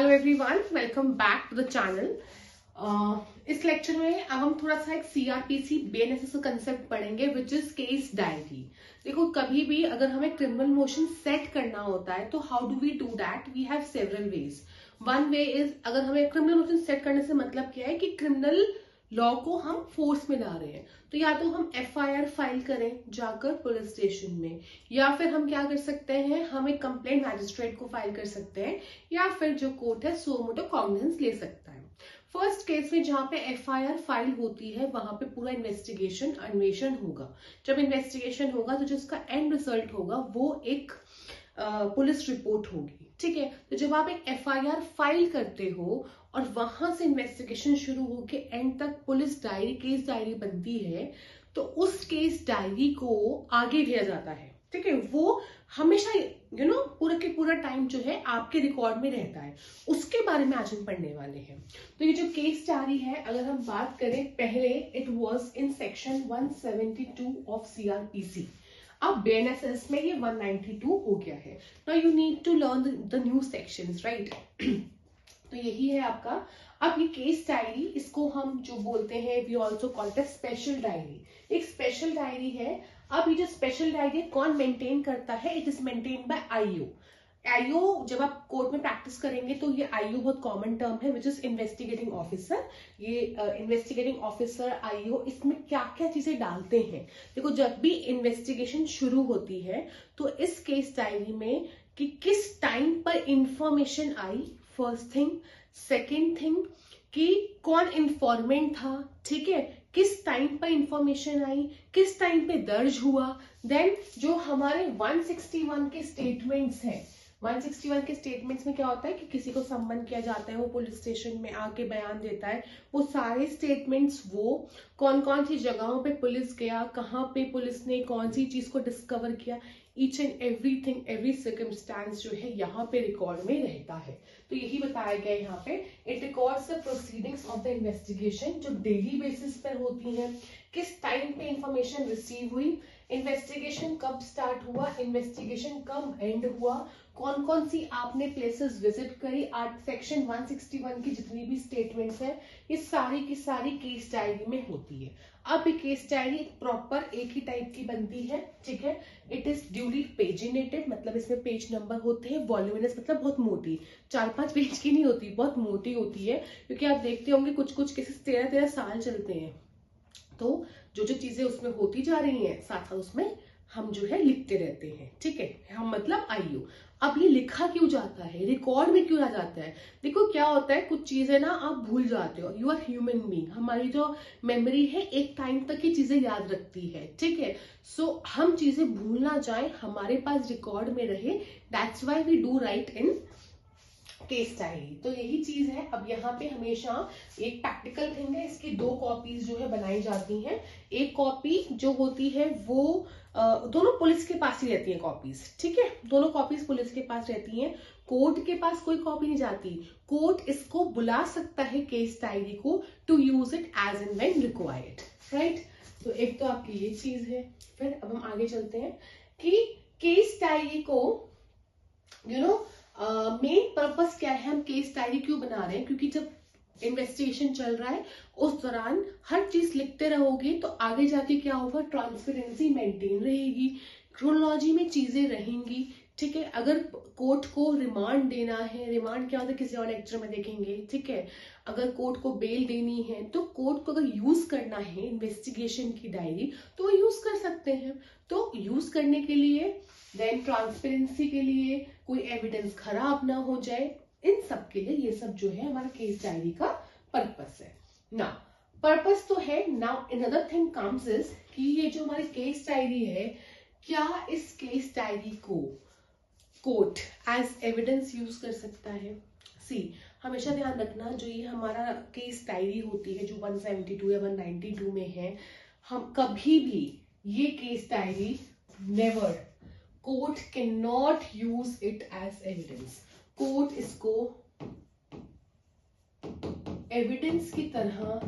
Hello everyone, welcome back to the channel. इस lecture में अब हम थोड़ा सा एक सीआरपीसी बीएनएसएस का कंसेप्ट पढ़ेंगे विच इज केस डायरी। देखो, कभी भी अगर हमें क्रिमिनल मोशन सेट करना होता है तो how do we do that? We have several ways. One way is, अगर हमें क्रिमिनल मोशन सेट करने से मतलब क्या है कि क्रिमिनल लॉ को हम फोर्स में ला रहे हैं, तो या तो हम एफआईआर फाइल करें जाकर पुलिस स्टेशन में, या फिर हम क्या कर सकते हैं, हम एक कंप्लेंट मैजिस्ट्रेट को फाइल कर सकते हैं, या फिर जो कोर्ट है सो मोटो कॉग्निजेंस ले सकता है। फर्स्ट केस में जहां पे एफआईआर फाइल होती है वहां पे पूरा इन्वेस्टिगेशन अन्वेषण होगा। जब इन्वेस्टिगेशन होगा तो जिसका एंड रिजल्ट होगा वो एक पुलिस रिपोर्ट होगी। ठीक है, तो जब आप एक एफआईआर फाइल करते हो और वहां से इन्वेस्टिगेशन शुरू होके एंड तक पुलिस डायरी, केस डायरी बनती है, तो उस केस डायरी को आगे भेजा जाता है। ठीक है, वो हमेशा पूरा के पूरा टाइम जो है आपके रिकॉर्ड में रहता है। उसके बारे में आज हम पढ़ने वाले हैं। तो ये जो केस डायरी है, अगर हम बात करें, पहले it was in section 172 of CrPC. अब बीएनएसएस में ये 192 हो गया है। Now you need to learn the new sections, right? तो यही है आपका। अब ये केस डायरी, इसको हम जो बोलते हैं, we also call it special diary. एक स्पेशल डायरी है। अब ये जो स्पेशल डायरी कौन मेंटेन करता है? It is maintain by IO. IO, जब आप कोर्ट में प्रैक्टिस करेंगे तो ये आईओ बहुत कॉमन टर्म है, विच इज इन्वेस्टिगेटिंग ऑफिसर। ये इन्वेस्टिगेटिंग ऑफिसर आईओ इसमें क्या क्या चीजें डालते हैं। देखो, जब भी इन्वेस्टिगेशन शुरू होती है तो इस केस डायरी में कि किस टाइम पर इंफॉर्मेशन आई, फर्स्ट थिंग। सेकेंड थिंग कि कौन इंफॉर्मेंट था, ठीक है, किस टाइम पर इंफॉर्मेशन आई, किस टाइम पे दर्ज हुआ। देन जो हमारे 161 के स्टेटमेंट्स हैं, 161 के स्टेटमेंट्स में क्या होता है कि किसी को सम्मन किया जाता है, वो पुलिस स्टेशन में आके बयान देता है। वो सारे स्टेटमेंट्स, वो कौन कौन सी जगहों पे पुलिस गया, कहाँ पे पुलिस ने कौन सी चीज को डिस्कवर किया, each and everything, every circumstance जो है यहाँ पे रिकॉर्ड में रहता है। तो यही बताया गया है यहाँ पे। It records the proceedings of the investigation, जो डेली बेसिस पर होती है, किस टाइम पे इंफॉर्मेशन रिसीव हुई, इन्वेस्टिगेशन कब स्टार्ट हुआ, इन्वेस्टिगेशन कब एंड हुआ, कौन कौन सी आपने प्लेसेस विजिट करी। सेक्शन 161 की जितनी भी स्टेटमेंट्स है, ये सारी की सारी केस डायरी में होती है। अब ये केस डायरी प्रॉपर एक ही टाइप की बनती है, ठीक है। इट इज ड्यूली पेजिनेटेड, मतलब इसमें पेज नंबर होते हैं। वॉल्यूमिनस मतलब बहुत मोटी, 4-5 पेज की नहीं होती, बहुत मोटी होती है। क्योंकि आप देखते होंगे कुछ कुछ केसेस 13-13 साल चलते हैं, तो जो जो चीजें उसमें होती जा रही हैं साथ साथ उसमें हम जो है लिखते रहते हैं। ठीक है, हम मतलब आईओ। अब ये लिखा क्यों जाता है, रिकॉर्ड में क्यों रह जाता है? देखो क्या होता है, कुछ चीजें ना आप भूल जाते हो। यू आर ह्यूमन बीइंग, हमारी जो मेमोरी है एक टाइम तक ही चीजें याद रखती है। ठीक है, सो हम चीजें भूल ना जाए, हमारे पास रिकॉर्ड में रहे। That's why we do write in case diary. तो यही चीज है। अब यहाँ पे हमेशा एक प्रैक्टिकल थिंग है, इसकी 2 कॉपीज जो है बनाई जाती हैं। एक कॉपी जो होती है वो दोनों पुलिस के पास ही रहती है कॉपीज, ठीक है, दोनों कॉपीज पुलिस के पास रहती हैं। कोर्ट के पास कोई कॉपी नहीं जाती। कोर्ट इसको बुला सकता है केस डायरी को to use it as and when required, right? तो एक तो आपकी ये चीज है। फिर अब हम आगे चलते हैं कि केस डायरी को मेन पर्पस क्या है, हम केस डायरी क्यों बना रहे हैं? क्योंकि जब इन्वेस्टिगेशन चल रहा है उस दौरान हर चीज लिखते रहोगे तो आगे जाके क्या होगा, ट्रांसपेरेंसी मेंटेन रहेगी, क्रोनोलॉजी में चीजें रहेंगी। ठीक है, अगर कोर्ट को रिमांड देना है, रिमांड क्या होता है किसी और लेक्चर में देखेंगे, ठीक है। अगर कोर्ट को बेल देनी है तो कोर्ट को अगर यूज करना है इन्वेस्टिगेशन की डायरी तो वो यूज कर सकते हैं। तो यूज करने के लिए, देन ट्रांसपेरेंसी के लिए, कोई एविडेंस खराब ना हो जाए, इन सब के लिए ये सब जो है हमारा केस डायरी का पर्पस है। ना पर्पस तो है। Now another thing comes is कि ये जो हमारी केस डायरी है, क्या इस केस डायरी को कोर्ट एज एविडेंस यूज कर सकता है? सी, हमेशा ध्यान रखना, जो ये हमारा केस डायरी होती है जो 172 या 192 में है, हम कभी भी ये case diary never, court can not use it as evidence. Court इसको एविडेंस की तरह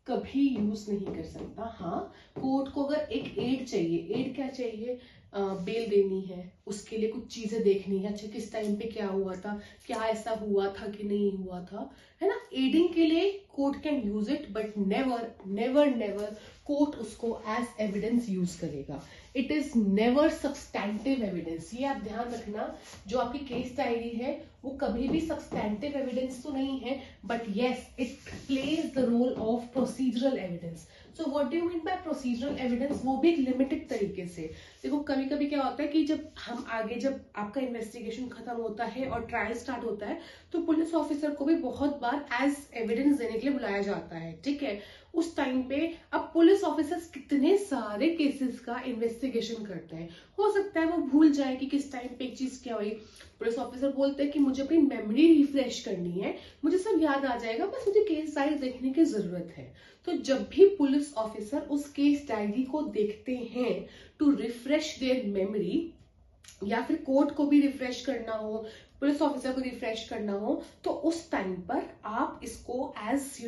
कभी यूज नहीं कर सकता। हाँ, कोर्ट को अगर एक एड चाहिए, एड क्या चाहिए, बेल देनी है, उसके लिए कुछ चीजें देखनी है, अच्छा किस टाइम पे क्या हुआ था, क्या ऐसा हुआ था कि नहीं हुआ था, है ना। एडिंग के लिए court can use it, but never never never court उसको एज एविडेंस यूज करेगा। It is never substantive evidence, ये आप ध्यान रखना। जो आपकी केस डायरी है वो कभी भी सब्सटैंटिव एविडेंस तो नहीं है, but yes it plays the role of procedural evidence. So what do you mean by procedural evidence, वो भी एक लिमिटेड तरीके से। देखो कभी कभी क्या होता है कि जब आपका इन्वेस्टिगेशन खत्म होता है और ट्रायल स्टार्ट होता है, तो पुलिस ऑफिसर को भी बहुत बार एज एविडेंस देने के लिए बुलाया जाता है, ठीक है। उस टाइम पे अब पुलिस ऑफिसर्स कितने सारे केसेस का इन्वेस्टिगेशन करते हैं, हो सकता है वो भूल जाए कि किस टाइम पे एक चीज क्या हुई। पुलिस ऑफिसर बोलते हैं कि मुझे अपनी मेमोरी रिफ्रेश करनी है, मुझे सब याद आ जाएगा, बस मुझे केस डायरी देखने की जरूरत है। तो जब भी पुलिस ऑफिसर उस केस डायरी को देखते हैं टू रिफ्रेश देयर मेमोरी, या फिर कोर्ट को भी रिफ्रेश करना हो, पुलिस ऑफिसर को रिफ्रेश करना हो, तो उस टाइम पर आप इसको एज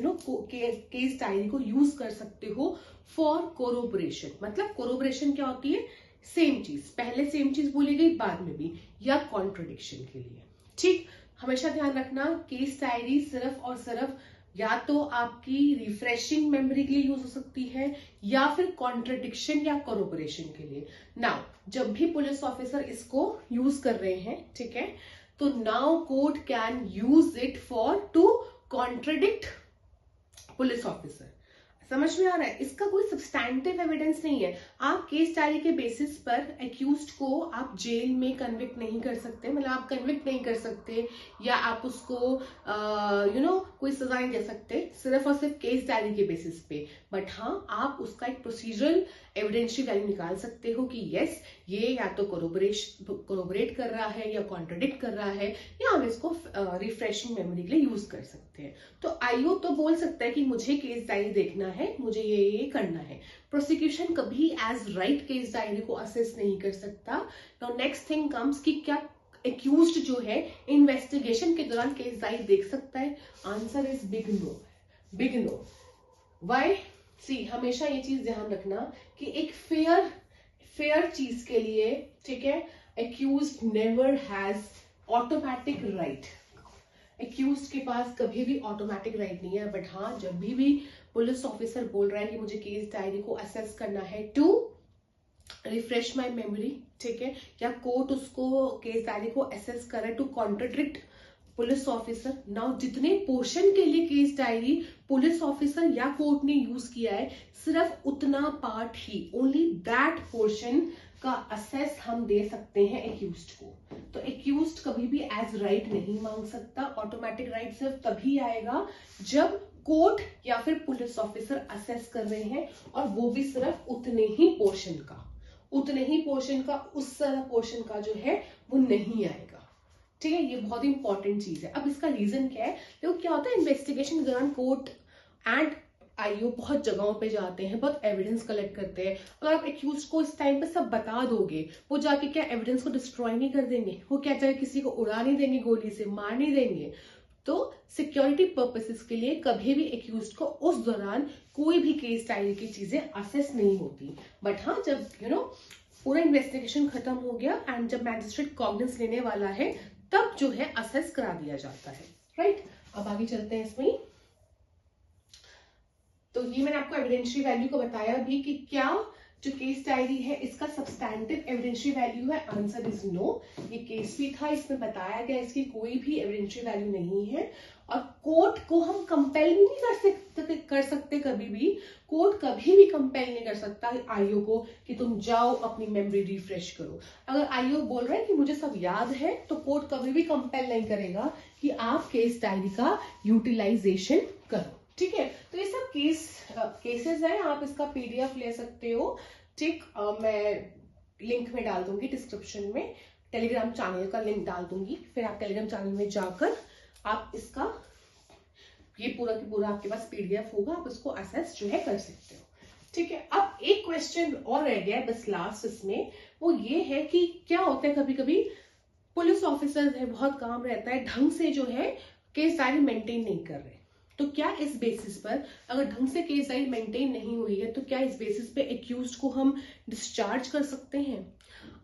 केस डायरी को यूज कर सकते हो फॉर कोरोबरेशन। मतलब कोरोबरेशन क्या होती है, सेम चीज, पहले सेम चीज बोली गई बाद में भी, या कॉन्ट्रडिक्शन के लिए, ठीक। हमेशा ध्यान रखना केस डायरी सिर्फ और सिर्फ या तो आपकी रिफ्रेशिंग मेमोरी के लिए यूज हो सकती है, या फिर कॉन्ट्रडिक्शन या कोरोबरेशन के लिए। नाउ जब भी पुलिस ऑफिसर इसको यूज कर रहे हैं, ठीक है, तो now court can use it for to contradict police officer. समझ में आ रहा है, इसका कोई सब्सटैंटिव एविडेंस नहीं है। आप केस डायरी के बेसिस पर एक्यूज्ड को आप जेल में कन्विक्ट नहीं कर सकते, मतलब आप कन्विक्ट नहीं कर सकते, या आप उसको कोई सजा नहीं दे सकते सिर्फ और सिर्फ केस डायरी के बेसिस पे। बट हाँ, आप उसका एक प्रोसीजरल एविडेंशियल वैल्यू निकाल सकते हो कि यस ये या तो कोरोबरेट कर रहा है या कॉन्ट्रडिक्ट कर रहा है, या हम इसको रिफ्रेशिंग मेमोरी के लिए यूज कर सकते हैं। तो आईओ तो बोल सकता है कि मुझे केस डायरी देखना है, मुझे ये करना है। प्रोसिक्यूशन कभी एज राइट केस डायरी को असेस नहीं कर सकता। नाउ नेक्स्ट थिंग कम्स कि क्या एक्यूज्ड जो है इन्वेस्टिगेशन के दौरान केस डायरी देख सकता है? Answer is big no, big no. Why? See, हमेशा ये चीज ध्यान रखना कि एक फेयर चीज के लिए, ठीक है, accused never has automatic right. Accused के पास कभी भी ऑटोमेटिक राइट नहीं है। बट हाँ, जब भी पुलिस ऑफिसर बोल रहा है कि मुझे केस डायरी को असेस करना है टू रिफ्रेश माय मेमोरी, ठीक है, या कोर्ट उसको केस डायरी को असेस करे to contradict police officer. Now जितने पोर्शन के लिए केस डायरी पुलिस ऑफिसर या कोर्ट ने यूज किया है, सिर्फ उतना पार्ट ही, ओनली दैट पोर्शन का असेस हम दे सकते हैं एक्यूज्ड को। तो एक्यूज्ड कभी भी एज राइट नहीं मांग सकता। ऑटोमेटिक राइट सिर्फ तभी आएगा जब कोर्ट या फिर पुलिस ऑफिसर असेस कर रहे हैं, और वो भी सिर्फ उतने ही पोर्शन का, उस पोर्शन का जो है वो नहीं आएगा, ठीक है। ये बहुत ही इंपॉर्टेंट चीज है। अब इसका रीजन क्या है? देखो क्या होता है, इन्वेस्टिगेशन के दौरान कोर्ट एंड आईओ बहुत जगहों पे जाते हैं, बहुत एविडेंस कलेक्ट करते हैं। अगर आप एक्यूज को इस टाइम पे सब बता दोगे, वो जाके क्या एविडेंस को डिस्ट्रॉय नहीं कर देंगे? वो क्या जाके किसी को उड़ा नहीं देंगे, गोली से मार नहीं देंगे? तो सिक्योरिटी पर्पसेस के लिए कभी भी एक्यूज को उस दौरान कोई भी केस डायरी की चीजें असेस नहीं होती। बट हाँ, जब पूरा इन्वेस्टिगेशन खत्म हो गया एंड जब मैजिस्ट्रेट कॉग्निजेंस लेने वाला है, तब जो है असेस करा दिया जाता है, राइट। अब आगे चलते हैं इसमें। तो ये मैंने आपको एविडेंशियल वैल्यू को बताया भी कि क्या जो केस डायरी है इसका सब्सटैंटिव एविडेंशियल वैल्यू है? Answer is no. ये केस भी था, इसमें बताया गया इसकी कोई भी एविडेंशियल वैल्यू नहीं है। और कोर्ट को हम कंपेल भी नहीं कर सकते कभी भी। कोर्ट कभी भी कंपेल नहीं कर सकता आईओ को कि तुम जाओ अपनी मेमोरी रिफ्रेश करो। अगर आईओ बोल रहा है कि मुझे सब याद है, तो कोर्ट कभी भी कंपेल नहीं करेगा कि आप केस डायरी का यूटिलाइजेशन करो, ठीक है। तो ये सब केसेस है, आप इसका पीडीएफ ले सकते हो, ठीक। मैं लिंक में डाल दूंगी डिस्क्रिप्शन में, टेलीग्राम चैनल का लिंक डाल दूंगी, फिर आप टेलीग्राम चैनल में जाकर आप इसका ये पूरा की पूरा आपके पास पीडीएफ होगा, आप इसको असेस जो है कर सकते हो, ठीक है। अब एक क्वेश्चन और रह गया है बस लास्ट इसमें, वो ये है कि क्या होता है कभी कभी पुलिस ऑफिसर है, बहुत काम रहता है, ढंग से जो है केस डायरी मेंटेन नहीं कर रहे, तो क्या इस बेसिस पर अगर ढंग से केस डायरी मेंटेन नहीं हुई है तो क्या इस बेसिस पे एक्यूज्ड को हम डिस्चार्ज कर सकते हैं?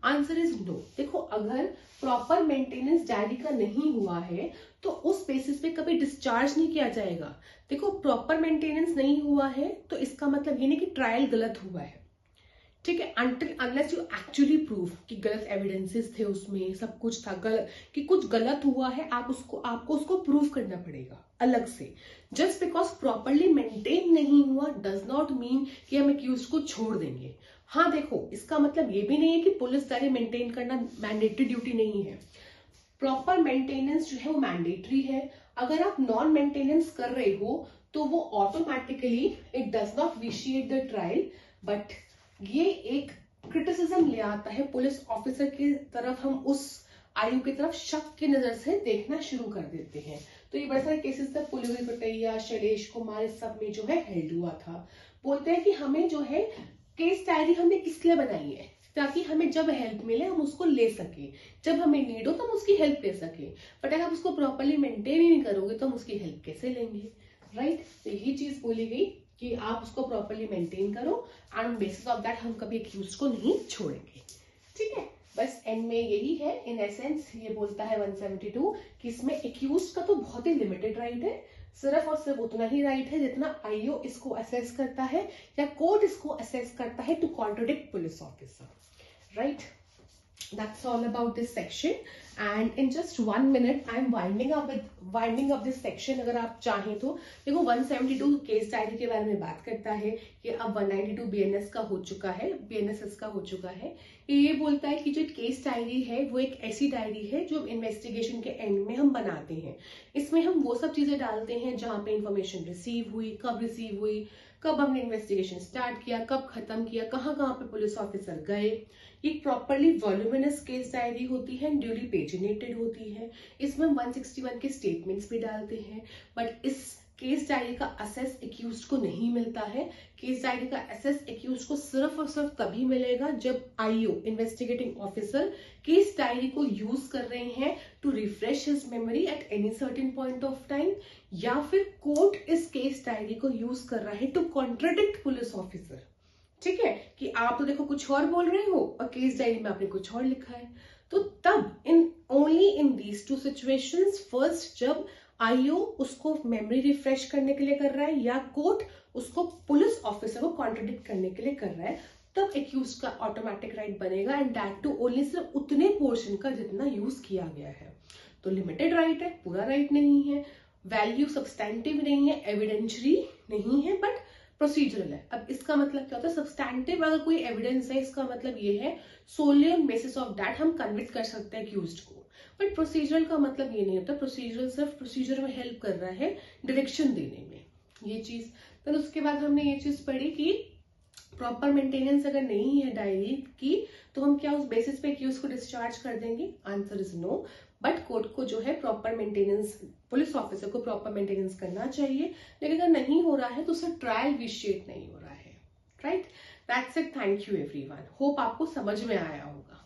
Answer is no. देखो, अगर प्रॉपर मेंटेनेंस डायरी का नहीं हुआ है तो उस बेसिस पे कभी डिस्चार्ज नहीं किया जाएगा। देखो, प्रॉपर मेंटेनेंस नहीं हुआ है तो इसका मतलब ये नहीं कि ट्रायल गलत हुआ है, ठीक है, until unless you actually prove कि गलत एविडेंसेस थे उसमें, सब कुछ था गलत, कि कुछ गलत हुआ है, आपको उसको प्रूव करना पड़ेगा अलग से। जस्ट बिकॉज प्रॉपरली मेंटेन नहीं हुआ डज नॉट मीन कि हम एक्यूज को छोड़ देंगे। हाँ देखो, इसका मतलब ये भी नहीं है कि पुलिस डायरी मेंटेन करना मैंडेटरी ड्यूटी नहीं है। प्रॉपर मेंटेनेंस जो है वो मैंडेटरी है। अगर आप नॉन मेंटेनेंस कर रहे हो तो वो automatically it does not vitiate the trial, but ये एक क्रिटिसिज्म ले आता है पुलिस ऑफिसर की तरफ। हम उस आयु की तरफ शक की नजर से देखना शुरू कर देते हैं। तो ये बड़े सारे केसेस तक पुलिस पटैया, शैलेश कुमार, इस सब में जो है हेल्ड हुआ था। बोलते हैं कि हमें जो है केस डायरी हमने किस लिए बनाई है, ताकि हमें जब हेल्प मिले हम उसको ले सके, जब हमें नीड हो तो हम उसकी हेल्प ले सके। बट अगर आप उसको प्रॉपरली मेंटेन ही नहीं करोगे तो हम उसकी हेल्प कैसे लेंगे, राइट? तो यही चीज बोली गई कि आप उसको प्रॉपरली मेंटेन करो and on basis of that हम कभी एक्यूज को नहीं छोड़ेंगे, ठीक है? बस एंड में यही है इन एसेंस। ये बोलता है 172 कि इसमें एक्यूज का तो बहुत ही लिमिटेड राइट है, सिर्फ और सिर्फ उतना ही राइट है जितना आईओ इसको असेस करता है या कोर्ट इसको असेस करता है to contradict police officer, right? That's all about this section, and in just 1 minute I am winding up this section. अगर आप चाहें तो देखो, 172 केस डायरी के बारे में बात करता है कि अब 192 बीएनएस का हो चुका है, बीएनएसएस का हो चुका है। ये बोलता है कि जो केस डायरी है वो एक ऐसी डायरी है जो इन्वेस्टिगेशन के एंड में हम बनाते हैं। इसमें हम वो सब चीजें डालते हैं जहां पे इंफॉर्मेशन रिसीव हुई, कब रिसीव हुई, कब हमने इन्वेस्टिगेशन स्टार्ट किया, कब खत्म किया, कहाँ कहाँ पे पुलिस ऑफिसर गए। ये प्रॉपरली वॉल्यूमिनस केस डायरी होती है, ड्यूली पेजिनेटेड होती है। इसमें हम 161 के स्टेटमेंट्स भी डालते हैं, बट इस केस डायरी का असेस एक्यूज्ड को नहीं मिलता है। केस डायरी का असेस एक्यूज्ड को सिर्फ और सिर्फ तभी मिलेगा जब IO, investigating officer, case diary को यूज कर रहे हैं to refresh his memory at any certain point of time, या फिर कोर्ट इस केस डायरी को यूज कर रहा है टू कॉन्ट्रडिक्ट पुलिस ऑफिसर, ठीक है? कि आप तो देखो कुछ और बोल रहे हो और केस डायरी में आपने कुछ और लिखा है। तो तब only in these two situations, first जब आईओ उसको मेमोरी रिफ्रेश करने के लिए कर रहा है या कोर्ट उसको पुलिस ऑफिसर को कॉन्ट्रडिक्ट करने के लिए कर रहा है, तब एक्यूज का ऑटोमेटिक राइट बनेगा, एंड दैट टू ओनली सिर्फ उतने पोर्शन का जितना यूज किया गया है। तो लिमिटेड राइट है, पूरा राइट नहीं है, वैल्यू सब्सटैंटिव नहीं है, एविडेंशियरी नहीं है, बट प्रोसीजरल है। अब इसका मतलब क्या होता है? सब्सटैंटिव अगर कोई एविडेंस है इसका मतलब ये है सोली ऑन बेसिस ऑफ दैट हम कन्विक्ट कर सकते हैं एक्यूज्ड को, बट प्रोसीजरल का मतलब ये नहीं होता। प्रोसीजरल सिर्फ प्रोसीजर में हेल्प कर रहा है, डायरेक्शन देने में, ये चीज। फिर उसके बाद हमने ये चीज पढ़ी कि प्रॉपर मेंटेनेंस अगर नहीं है डायरी की तो हम क्या उस बेसिस पे एक्यूज को डिस्चार्ज कर देंगे? Answer is no. But court को जो है प्रॉपर मेंटेनेंस, पुलिस ऑफिसर को प्रॉपर मेंटेनेंस करना चाहिए, लेकिन अगर नहीं हो रहा है तो उससे ट्रायल विशिएट नहीं हो रहा है, right? That's it. Thank you everyone. Hope आपको समझ में आया होगा।